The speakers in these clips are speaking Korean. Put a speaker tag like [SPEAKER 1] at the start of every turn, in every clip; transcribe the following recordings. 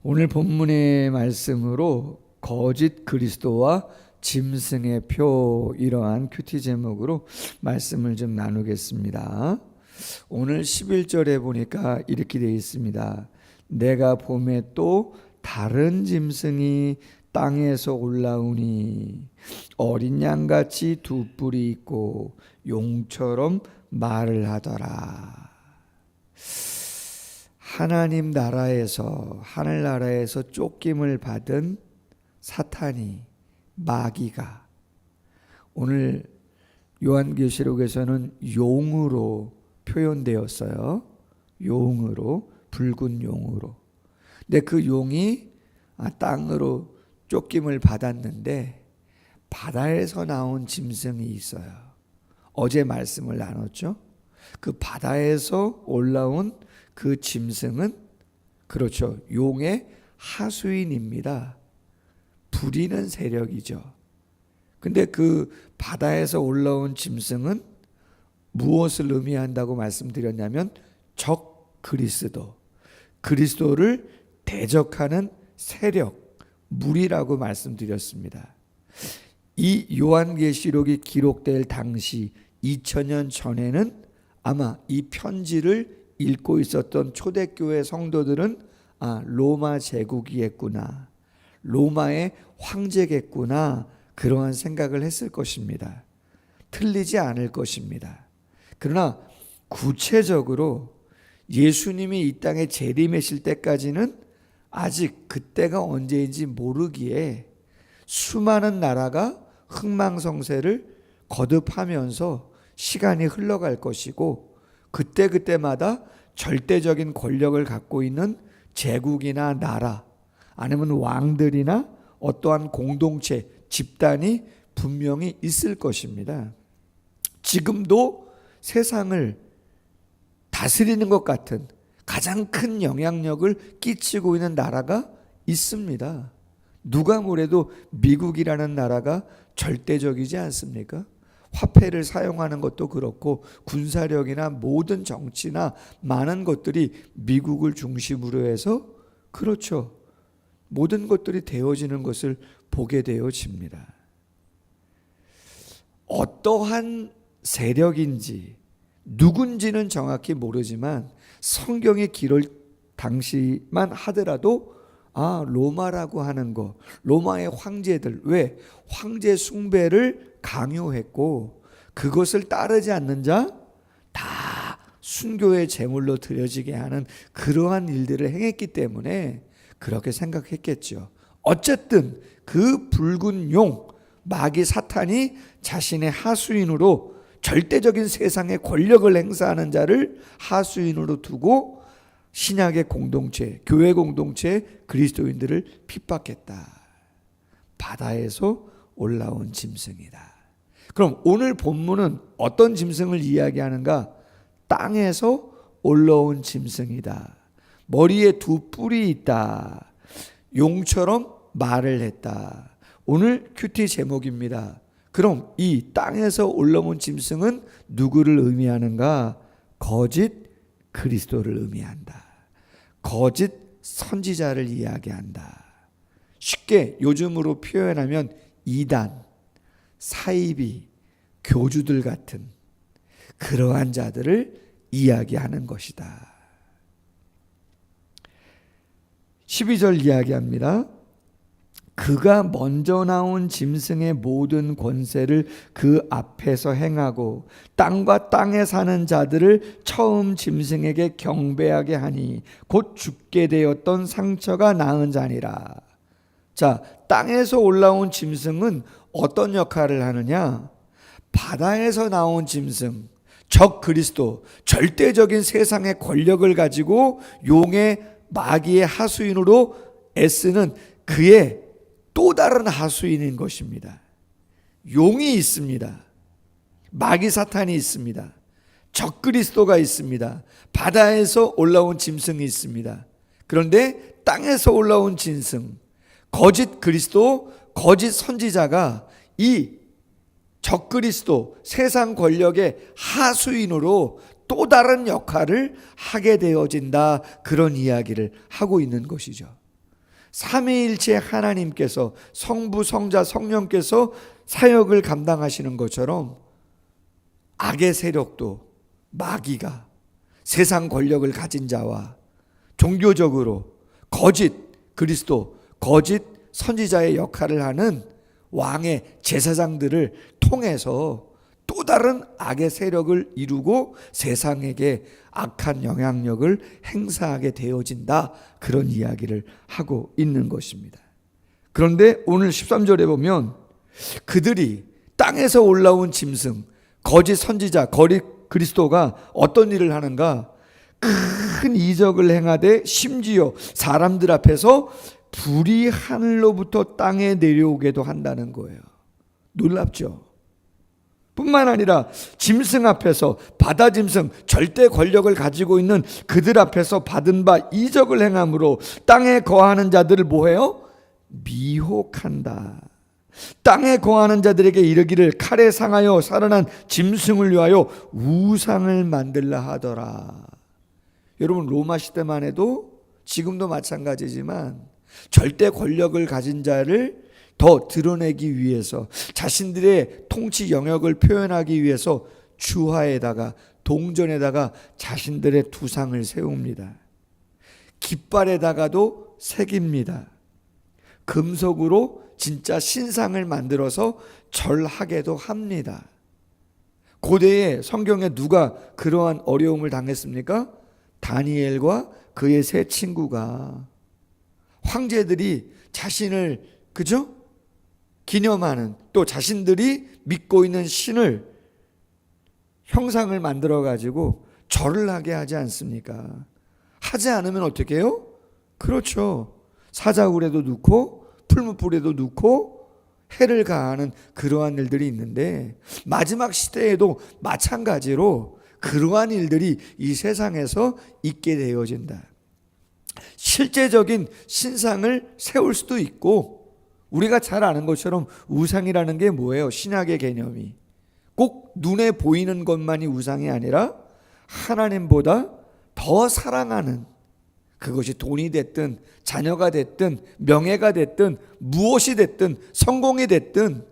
[SPEAKER 1] 오늘 본문의 말씀으로 거짓 그리스도와 짐승의 표, 이러한 큐티 제목으로 말씀을 좀 나누겠습니다. 오늘 11절에 보니까 이렇게 되어 있습니다. 내가 봄에 또 다른 짐승이 땅에서 올라오니 어린 양같이 두 뿔이 있고 용처럼 말을 하더라. 하나님 나라에서, 하늘나라에서 쫓김을 받은 사탄이, 마귀가 오늘 요한계시록에서는 용으로 표현되었어요. 용으로, 붉은 용으로. 근데 그 용이 땅으로 쫓김을 받았는데 바다에서 나온 짐승이 있어요. 어제 말씀을 나눴죠. 그 바다에서 올라온 그 짐승은 그렇죠, 용의 하수인입니다. 부리는 세력이죠. 근데 그 바다에서 올라온 짐승은 무엇을 의미한다고 말씀드렸냐면 적 그리스도, 그리스도를 대적하는 세력, 무리라고 말씀드렸습니다. 이 요한계시록이 기록될 당시 2000년 전에는 아마 이 편지를 읽고 있었던 초대교회 성도들은 로마 제국이겠구나, 로마의 황제겠구나, 그러한 생각을 했을 것입니다. 틀리지 않을 것입니다. 그러나 구체적으로 예수님이 이 땅에 재림하실 때까지는 아직 그때가 언제인지 모르기에 수많은 나라가 흥망성쇠를 거듭하면서 시간이 흘러갈 것이고, 그때마다 절대적인 권력을 갖고 있는 제국이나 나라, 아니면 왕들이나 어떠한 공동체, 집단이 분명히 있을 것입니다. 지금도 세상을 다스리는 것 같은 가장 큰 영향력을 끼치고 있는 나라가 있습니다. 누가 뭐래도 미국이라는 나라가 절대적이지 않습니까? 화폐를 사용하는 것도 그렇고 군사력이나 모든 정치나 많은 것들이 미국을 중심으로 해서 그렇죠, 모든 것들이 되어지는 것을 보게 되어집니다. 어떠한 세력인지 누군지는 정확히 모르지만 성경이 기록 당시만 하더라도 로마라고 하는 거, 로마의 황제들, 왜? 황제 숭배를 강요했고 그것을 따르지 않는 자 다 순교의 제물로 드려지게 하는 그러한 일들을 행했기 때문에 그렇게 생각했겠죠. 어쨌든 그 붉은 용, 마귀 사탄이 자신의 하수인으로 절대적인 세상의 권력을 행사하는 자를 하수인으로 두고 신약의 공동체, 교회 공동체 그리스도인들을 핍박했다. 바다에서 올라온 짐승이다. 그럼 오늘 본문은 어떤 짐승을 이야기하는가? 땅에서 올라온 짐승이다. 머리에 두 뿔이 있다. 용처럼 말을 했다. 오늘 큐티 제목입니다. 그럼 이 땅에서 올라온 짐승은 누구를 의미하는가? 거짓 그리스도를 의미한다. 거짓 선지자를 이야기한다. 쉽게 요즘으로 표현하면 이단, 사이비, 교주들 같은 그러한 자들을 이야기하는 것이다. 12절 이야기합니다. 그가 먼저 나온 짐승의 모든 권세를 그 앞에서 행하고 땅과 땅에 사는 자들을 처음 짐승에게 경배하게 하니 곧 죽게 되었던 상처가 나은 자니라. 자, 땅에서 올라온 짐승은 어떤 역할을 하느냐? 바다에서 나온 짐승, 적 그리스도, 절대적인 세상의 권력을 가지고 용의 마귀의 하수인으로 애쓰는 그의 또 다른 하수인인 것입니다. 용이 있습니다. 마귀 사탄이 있습니다. 적 그리스도가 있습니다. 바다에서 올라온 짐승이 있습니다. 그런데 땅에서 올라온 짐승, 거짓 그리스도, 거짓 선지자가 이 적그리스도, 세상 권력의 하수인으로 또 다른 역할을 하게 되어진다, 그런 이야기를 하고 있는 것이죠. 삼위일체 하나님께서 성부, 성자, 성령께서 사역을 감당하시는 것처럼 악의 세력도 마귀가 세상 권력을 가진 자와 종교적으로 거짓 그리스도, 거짓 선지자의 역할을 하는 왕의 제사장들을 통해서 또 다른 악의 세력을 이루고 세상에게 악한 영향력을 행사하게 되어진다. 그런 이야기를 하고 있는 것입니다. 그런데 오늘 13절에 보면 그들이 땅에서 올라온 짐승, 거짓 선지자, 거짓 그리스도가 어떤 일을 하는가? 큰 이적을 행하되 심지어 사람들 앞에서 불이 하늘로부터 땅에 내려오게도 한다는 거예요. 놀랍죠? 뿐만 아니라 짐승 앞에서, 바다 짐승, 절대 권력을 가지고 있는 그들 앞에서 받은 바 이적을 행함으로 땅에 거하는 자들을 뭐해요? 미혹한다. 땅에 거하는 자들에게 이르기를 칼에 상하여 살아난 짐승을 위하여 우상을 만들라 하더라. 여러분, 로마 시대만 해도 지금도 마찬가지지만 절대 권력을 가진 자를 더 드러내기 위해서, 자신들의 통치 영역을 표현하기 위해서 주화에다가, 동전에다가 자신들의 두상을 세웁니다. 깃발에다가도 새깁니다. 금속으로 진짜 신상을 만들어서 절하게도 합니다. 고대의 성경에 누가 그러한 어려움을 당했습니까? 다니엘과 그의 세 친구가. 황제들이 자신을, 그죠? 기념하는, 또 자신들이 믿고 있는 신을, 형상을 만들어 가지고 절을 하게 하지 않습니까? 하지 않으면 어떻게 해요? 그렇죠, 사자굴에도 넣고 풀무불에도 넣고 해를 가하는 그러한 일들이 있는데, 마지막 시대에도 마찬가지로 그러한 일들이 이 세상에서 있게 되어진다. 실제적인 신상을 세울 수도 있고, 우리가 잘 아는 것처럼 우상이라는 게 뭐예요? 신약의 개념이 꼭 눈에 보이는 것만이 우상이 아니라 하나님보다 더 사랑하는, 그것이 돈이 됐든 자녀가 됐든 명예가 됐든 무엇이 됐든 성공이 됐든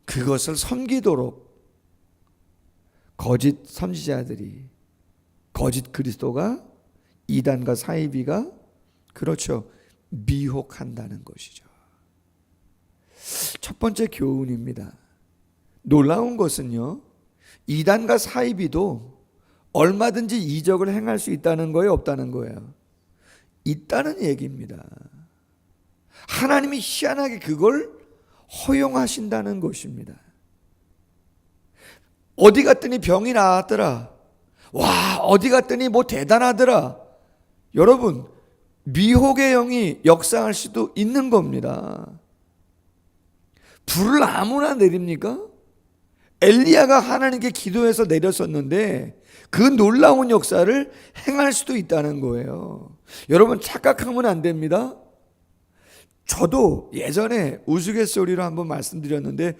[SPEAKER 1] 그것을 섬기도록 거짓 선지자들이, 거짓 그리스도가, 이단과 사이비가, 그렇죠, 미혹한다는 것이죠. 첫 번째 교훈입니다. 놀라운 것은요, 이단과 사이비도 얼마든지 이적을 행할 수 있다는 거예요, 없다는 거예요? 있다는 얘기입니다. 하나님이 희한하게 그걸 허용하신다는 것입니다. 어디 갔더니 병이 나았더라. 와, 어디 갔더니 뭐 대단하더라. 여러분, 미혹의 영이 역사할 수도 있는 겁니다. 불을 아무나 내립니까? 엘리야가 하나님께 기도해서 내렸었는데 그 놀라운 역사를 행할 수도 있다는 거예요. 여러분, 착각하면 안 됩니다. 저도 예전에 우스갯소리로 한번 말씀드렸는데,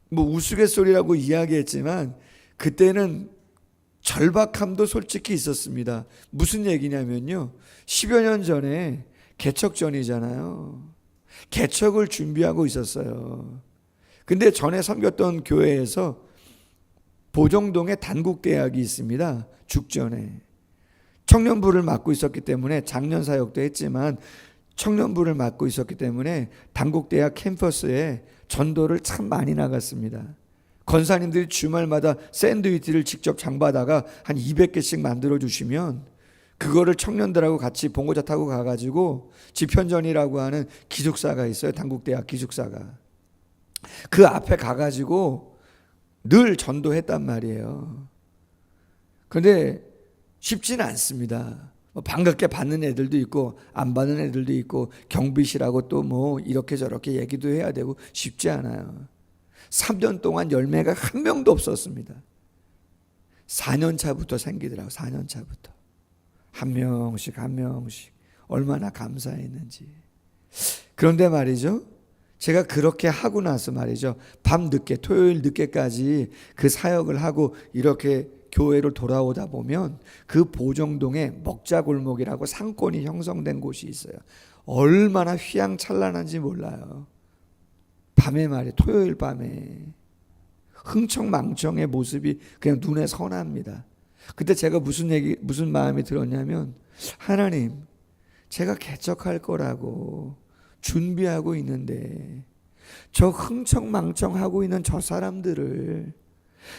[SPEAKER 1] 뭐 우스갯소리라고 이야기했지만 그때는 절박함도 솔직히 있었습니다. 무슨 얘기냐면요, 10여 년 전에 개척전이잖아요. 개척을 준비하고 있었어요. 근데 전에 섬겼던 교회에서 보정동에 단국대학이 있습니다. 죽전에 청년부를 맡고 있었기 때문에, 작년 사역도 했지만 청년부를 맡고 있었기 때문에 단국대학 캠퍼스에 전도를 참 많이 나갔습니다. 권사님들이 주말마다 샌드위치를 직접 장바다가 한 200개씩 만들어 주시면 그거를 청년들하고 같이 봉고차 타고 가가지고 지편전이라고 하는 기숙사가 있어요. 단국대학 기숙사가. 그 앞에 가가지고 늘 전도했단 말이에요. 그런데 쉽지는 않습니다. 반갑게 받는 애들도 있고 안 받는 애들도 있고, 경비실하고 또 뭐 이렇게 저렇게 얘기도 해야 되고 쉽지 않아요. 3년 동안 열매가 한 명도 없었습니다. 4년 차부터 생기더라고요. 4년 차부터 한 명씩 한 명씩. 얼마나 감사했는지. 그런데 말이죠, 제가 그렇게 하고 나서 말이죠, 밤 늦게, 토요일 늦게까지 그 사역을 하고 이렇게 교회로 돌아오다 보면 그 보정동에 먹자골목이라고 상권이 형성된 곳이 있어요. 얼마나 휘황찬란한지 몰라요. 밤에 말이에요. 토요일 밤에 흥청망청의 모습이 그냥 눈에 선합니다. 그때 제가 무슨 마음이 들었냐면, 하나님, 제가 개척할 거라고 준비하고 있는데 저 흥청망청하고 있는 저 사람들을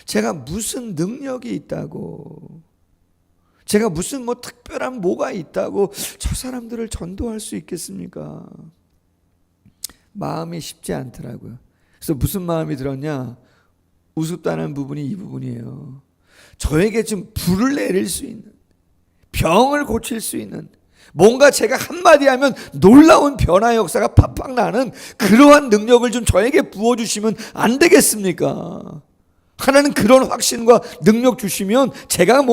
[SPEAKER 1] 제가 무슨 능력이 있다고, 제가 무슨 특별한 뭐가 있다고 저 사람들을 전도할 수 있겠습니까? 마음이 쉽지 않더라고요. 그래서 무슨 마음이 들었냐? 우습다는 부분이 이 부분이에요. 저에게 좀 불을 내릴 수 있는, 병을 고칠 수 있는, 뭔가 제가 한마디 하면 놀라운 변화 역사가 팍팍 나는 그러한 능력을 좀 저에게 부어주시면 안 되겠습니까? 하나님 그런 확신과 능력 주시면 제가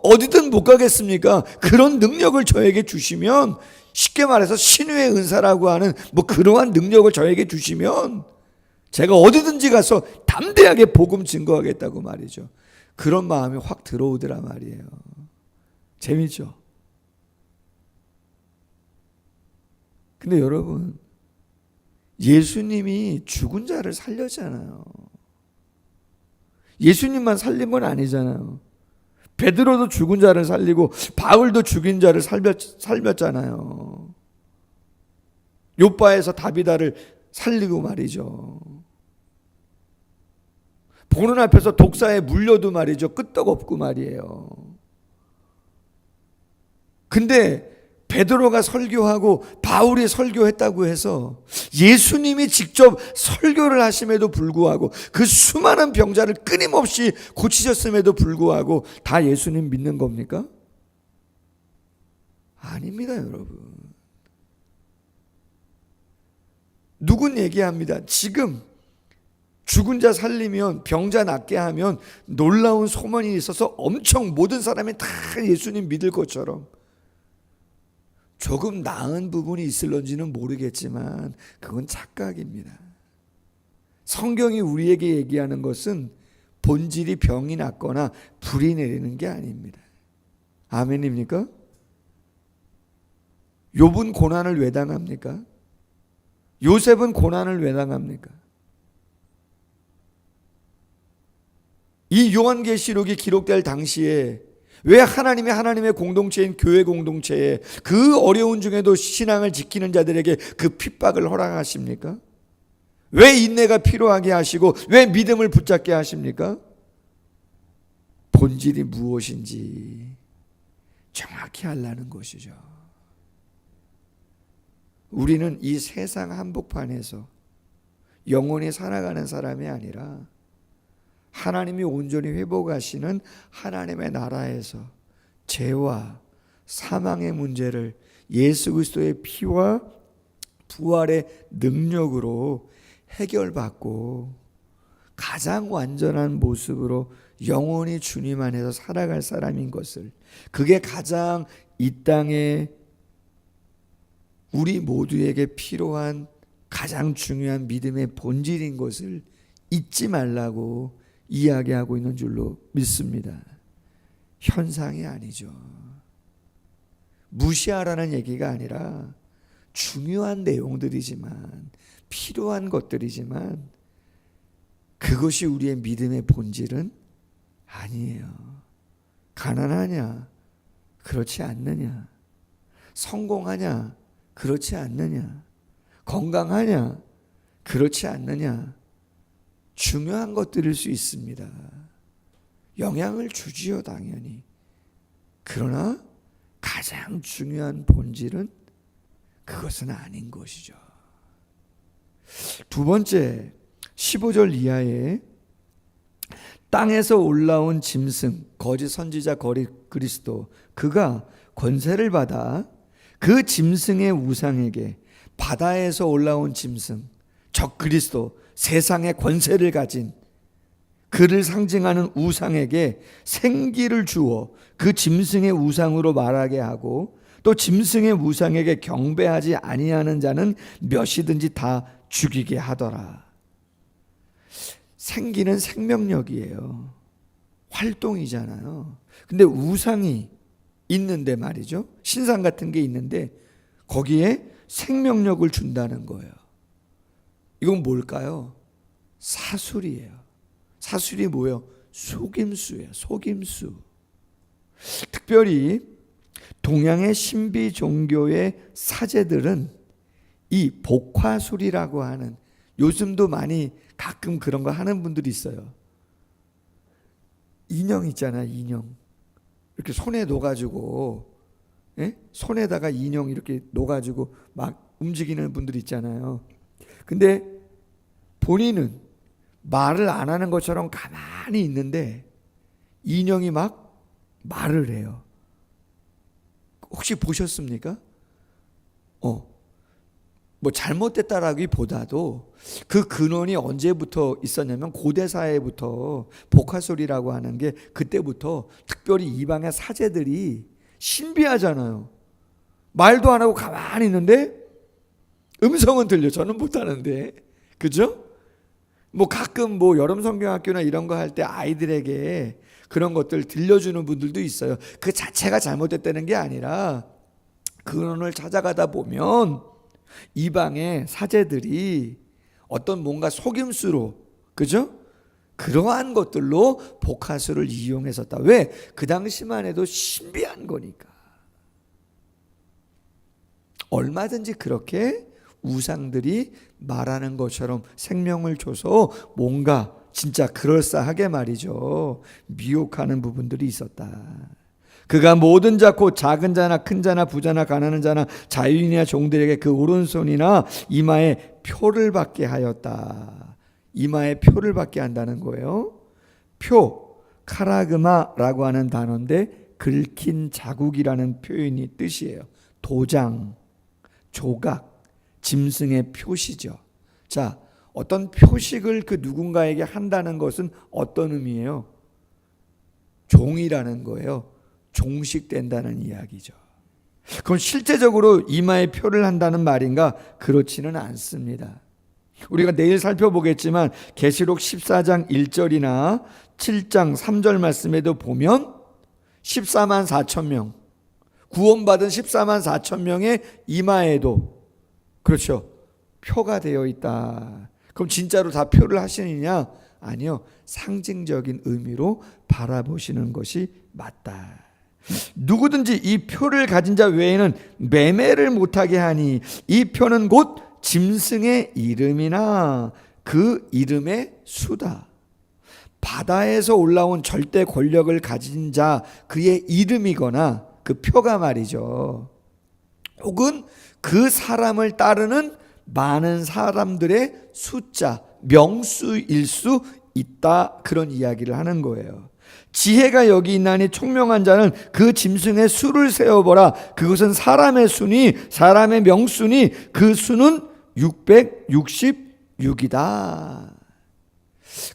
[SPEAKER 1] 어디든 못 가겠습니까? 그런 능력을 저에게 주시면, 쉽게 말해서 신유의 은사라고 하는 그러한 능력을 저에게 주시면 제가 어디든지 가서 담대하게 복음 증거하겠다고 말이죠. 그런 마음이 확 들어오더라 말이에요. 재밌죠? 근데 여러분, 예수님이 죽은 자를 살렸잖아요. 예수님만 살린 건 아니잖아요. 베드로도 죽은 자를 살리고 바울도 죽인 자를 살렸잖아요. 요바에서 다비다를 살리고 말이죠. 보는 앞에서 독사에 물려도 말이죠. 끄떡없고 말이에요. 근데 베드로가 설교하고 바울이 설교했다고 해서 예수님이 직접 설교를 하심에도 불구하고 그 수많은 병자를 끊임없이 고치셨음에도 불구하고 다 예수님 믿는 겁니까? 아닙니다, 여러분. 누군 얘기합니다. 지금 죽은 자 살리면, 병자 낫게 하면 놀라운 소문이 있어서 엄청 모든 사람이 다 예수님 믿을 것처럼. 조금 나은 부분이 있을런지는 모르겠지만 그건 착각입니다. 성경이 우리에게 얘기하는 것은 본질이 병이 낫거나 불이 내리는 게 아닙니다. 아멘입니까? 욥은 고난을 왜 당합니까? 요셉은 고난을 왜 당합니까? 이 요한계시록이 기록될 당시에 왜 하나님의 공동체인 교회 공동체에 그 어려운 중에도 신앙을 지키는 자들에게 그 핍박을 허락하십니까? 왜 인내가 필요하게 하시고 왜 믿음을 붙잡게 하십니까? 본질이 무엇인지 정확히 알라는 것이죠. 우리는 이 세상 한복판에서 영원히 살아가는 사람이 아니라 하나님이 온전히 회복하시는 하나님의 나라에서 죄와 사망의 문제를 예수 그리스도의 피와 부활의 능력으로 해결받고 가장 완전한 모습으로 영원히 주님 안에서 살아갈 사람인 것을, 그게 가장 이 땅에 우리 모두에게 필요한 가장 중요한 믿음의 본질인 것을 잊지 말라고 이야기하고 있는 줄로 믿습니다. 현상이 아니죠. 무시하라는 얘기가 아니라 중요한 내용들이지만, 필요한 것들이지만 그것이 우리의 믿음의 본질은 아니에요. 가난하냐? 그렇지 않느냐? 성공하냐? 그렇지 않느냐? 건강하냐? 그렇지 않느냐? 중요한 것들일 수 있습니다. 영향을 주지요, 당연히. 그러나 가장 중요한 본질은 그것은 아닌 것이죠. 두 번째, 15절 이하에 땅에서 올라온 짐승, 거짓 선지자 거짓 그리스도, 그가 권세를 받아 그 짐승의 우상에게, 바다에서 올라온 짐승, 적 그리스도, 세상의 권세를 가진 그를 상징하는 우상에게 생기를 주어 그 짐승의 우상으로 말하게 하고, 또 짐승의 우상에게 경배하지 아니하는 자는 몇이든지 다 죽이게 하더라. 생기는 생명력이에요. 활동이잖아요. 근데 우상이 있는데 말이죠. 신상 같은 게 있는데 거기에 생명력을 준다는 거예요. 이건 뭘까요? 사술이에요. 사술이 뭐예요? 속임수예요. 속임수. 특별히 동양의 신비 종교의 사제들은 이 복화술이라고 하는, 요즘도 많이 가끔 그런 거 하는 분들이 있어요. 인형 있잖아요. 인형 이렇게 손에 놓아가지고, 예? 손에다가 인형 이렇게 놓아가지고 막 움직이는 분들 있잖아요. 근데 본인은 말을 안 하는 것처럼 가만히 있는데 인형이 막 말을 해요. 혹시 보셨습니까? 뭐 잘못됐다라기보다도 그 근원이 언제부터 있었냐면 고대 사회부터 복화술이라고 하는 게 그때부터 특별히 이방의 사제들이 신비하잖아요. 말도 안 하고 가만히 있는데 음성은 들려. 저는 못하는데, 그죠? 뭐 가끔 뭐 여름 성경학교나 이런 거 할 때 아이들에게 그런 것들 들려주는 분들도 있어요. 그 자체가 잘못됐다는 게 아니라 근원을 찾아가다 보면 이방의 사제들이 어떤 뭔가 속임수로, 그죠? 그러한 것들로 복화술을 이용했었다. 왜? 그 당시만 해도 신비한 거니까. 얼마든지 그렇게 우상들이 말하는 것처럼 생명을 줘서 뭔가 진짜 그럴싸하게 말이죠, 미혹하는 부분들이 있었다. 그가 모든 자 곧 작은 자나 큰 자나 부자나 가난한 자나 자유인이나 종들에게 그 오른손이나 이마에 표를 받게 하였다. 이마에 표를 받게 한다는 거예요. 표, 카라그마라고 하는 단어인데 긁힌 자국이라는 표현이 뜻이에요. 도장, 조각, 짐승의 표시죠. 자, 어떤 표식을 그 누군가에게 한다는 것은 어떤 의미예요? 종이라는 거예요. 종식된다는 이야기죠. 그럼 실제적으로 이마에 표를 한다는 말인가? 그렇지는 않습니다. 우리가 내일 살펴보겠지만 계시록 14장 1절이나 7장 3절 말씀에도 보면 14만 4천 명, 구원받은 14만 4천 명의 이마에도, 그렇죠, 표가 되어 있다. 그럼 진짜로 다 표를 하시느냐? 아니요. 상징적인 의미로 바라보시는 것이 맞다. 누구든지 이 표를 가진 자 외에는 매매를 못하게 하니 이 표는 곧 짐승의 이름이나 그 이름의 수다. 바다에서 올라온 절대 권력을 가진 자 그의 이름이거나 그 표가 말이죠. 혹은 그 사람을 따르는 많은 사람들의 숫자, 명수일 수 있다. 그런 이야기를 하는 거예요. 지혜가 여기 있나니 총명한 자는 그 짐승의 수를 세어보라. 그것은 사람의 수니, 사람의 명수니 그 수는 666이다.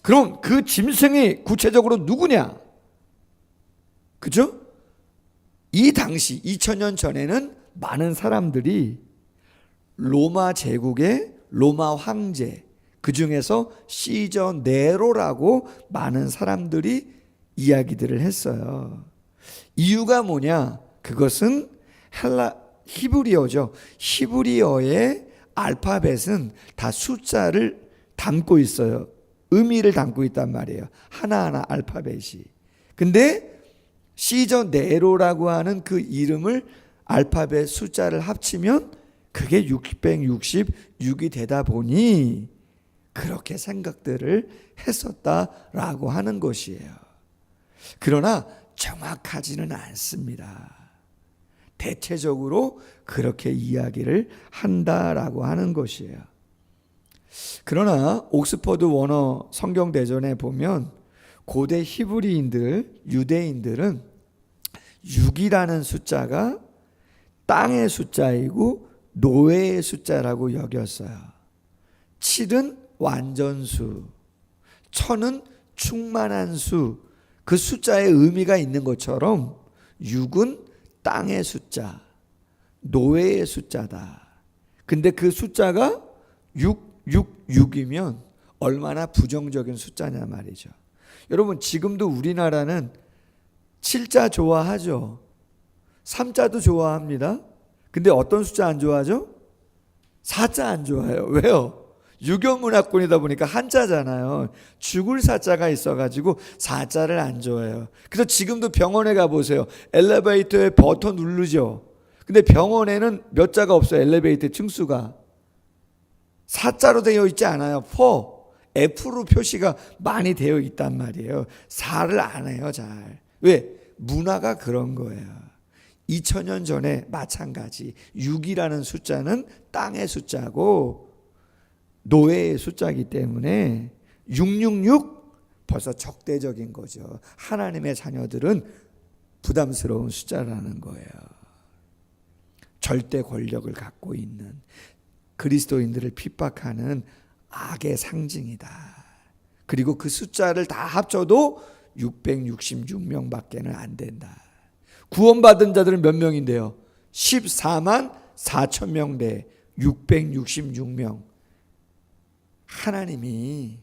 [SPEAKER 1] 그럼 그 짐승이 구체적으로 누구냐? 그죠? 이 당시 2000년 전에는 많은 사람들이 로마 제국의 로마 황제, 그 중에서 시저 네로라고 많은 사람들이 이야기들을 했어요. 이유가 뭐냐? 그것은 히브리어죠. 히브리어의 알파벳은 다 숫자를 담고 있어요. 의미를 담고 있단 말이에요. 하나하나 알파벳이. 근데 시저 네로라고 하는 그 이름을 알파벳 숫자를 합치면 그게 666이 되다 보니 그렇게 생각들을 했었다라고 하는 것이에요. 그러나 정확하지는 않습니다. 대체적으로 그렇게 이야기를 한다라고 하는 것이에요. 그러나 옥스퍼드 원어 성경대전에 보면 고대 히브리인들, 유대인들은 6이라는 숫자가 땅의 숫자이고 노예의 숫자라고 여겼어요. 7은 완전수, 1000은 충만한 수, 그 숫자에 의미가 있는 것처럼 6은 땅의 숫자, 노예의 숫자다. 근데 그 숫자가 666이면 얼마나 부정적인 숫자냐 말이죠. 여러분, 지금도 우리나라는 7자 좋아하죠. 3자도 좋아합니다. 근데 어떤 숫자 안 좋아하죠? 4자 안 좋아해요. 왜요? 유교문화권이다 보니까 한자잖아요. 죽을 사자가 있어가지고 4자를 안 좋아해요. 그래서 지금도 병원에 가보세요. 엘리베이터에 버튼 누르죠. 근데 병원에는 몇 자가 없어요. 엘리베이터 층수가 4자로 되어 있지 않아요. 4, F로 표시가 많이 되어 있단 말이에요. 4를 안 해요. 잘. 왜? 문화가 그런 거예요. 2000년 전에 마찬가지 6이라는 숫자는 땅의 숫자고 노예의 숫자이기 때문에 666 벌써 적대적인 거죠. 하나님의 자녀들은 부담스러운 숫자라는 거예요. 절대 권력을 갖고 있는 그리스도인들을 핍박하는 악의 상징이다. 그리고 그 숫자를 다 합쳐도 666명밖에는 안 된다. 구원받은 자들은 몇 명인데요? 14만 4천 명 대 666명. 하나님이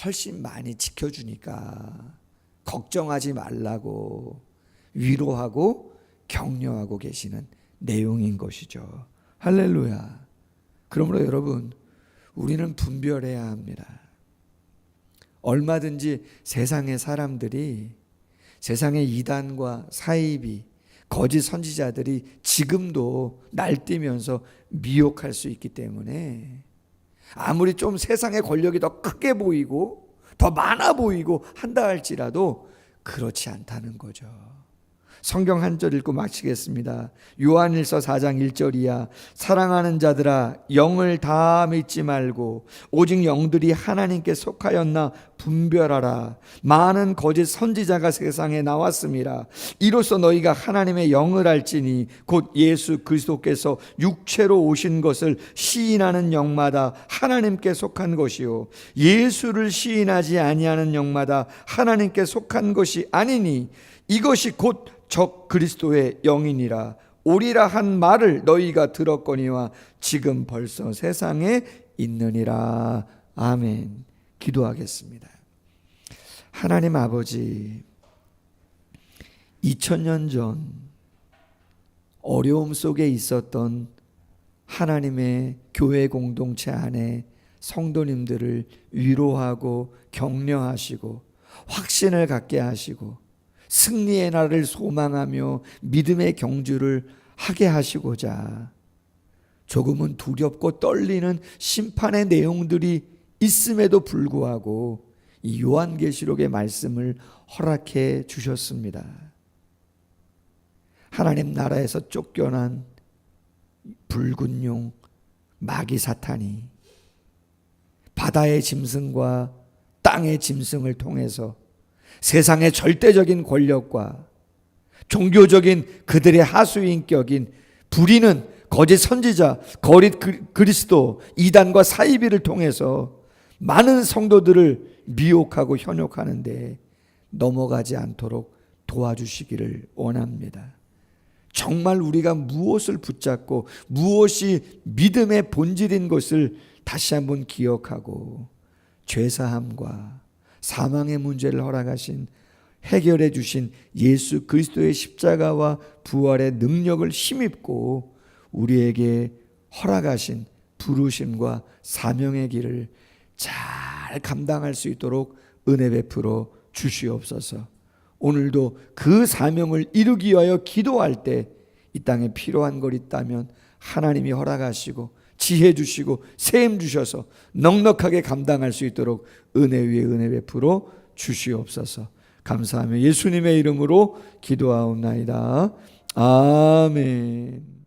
[SPEAKER 1] 훨씬 많이 지켜주니까 걱정하지 말라고 위로하고 격려하고 계시는 내용인 것이죠. 할렐루야. 그러므로 여러분, 우리는 분별해야 합니다. 얼마든지 세상의 사람들이, 세상의 이단과 사이비, 거짓 선지자들이 지금도 날뛰면서 미혹할 수 있기 때문에 아무리 좀 세상의 권력이 더 크게 보이고 더 많아 보이고 한다 할지라도 그렇지 않다는 거죠. 성경 한 절 읽고 마치겠습니다. 요한일서 4장 1절이야. 사랑하는 자들아, 영을 다 믿지 말고 오직 영들이 하나님께 속하였나 분별하라. 많은 거짓 선지자가 세상에 나왔음이라. 이로써 너희가 하나님의 영을 알지니 곧 예수 그리스도께서 육체로 오신 것을 시인하는 영마다 하나님께 속한 것이요 예수를 시인하지 아니하는 영마다 하나님께 속한 것이 아니니 이것이 곧 적 그리스도의 영이니라. 오리라 한 말을 너희가 들었거니와 지금 벌써 세상에 있느니라. 아멘. 기도하겠습니다. 하나님 아버지, 2000년 전 어려움 속에 있었던 하나님의 교회 공동체 안에 성도님들을 위로하고 격려하시고 확신을 갖게 하시고 승리의 날을 소망하며 믿음의 경주를 하게 하시고자 조금은 두렵고 떨리는 심판의 내용들이 있음에도 불구하고 이 요한계시록의 말씀을 허락해 주셨습니다. 하나님 나라에서 쫓겨난 붉은 용 마귀 사탄이 바다의 짐승과 땅의 짐승을 통해서 세상의 절대적인 권력과 종교적인 그들의 하수인격인 부리는 거짓 선지자, 거짓 그리스도, 이단과 사이비를 통해서 많은 성도들을 미혹하고 현혹하는데 넘어가지 않도록 도와주시기를 원합니다. 정말 우리가 무엇을 붙잡고 무엇이 믿음의 본질인 것을 다시 한번 기억하고 죄사함과 사망의 문제를 허락하신, 해결해 주신 예수 그리스도의 십자가와 부활의 능력을 힘입고 우리에게 허락하신 부르심과 사명의 길을 잘 감당할 수 있도록 은혜 베풀어 주시옵소서. 오늘도 그 사명을 이루기 위하여 기도할 때 이 땅에 필요한 것 있다면 하나님이 허락하시고 지혜 주시고 세임 주셔서 넉넉하게 감당할 수 있도록 은혜 위에 은혜 베풀어 주시옵소서. 감사하며 예수님의 이름으로 기도하옵나이다. 아멘.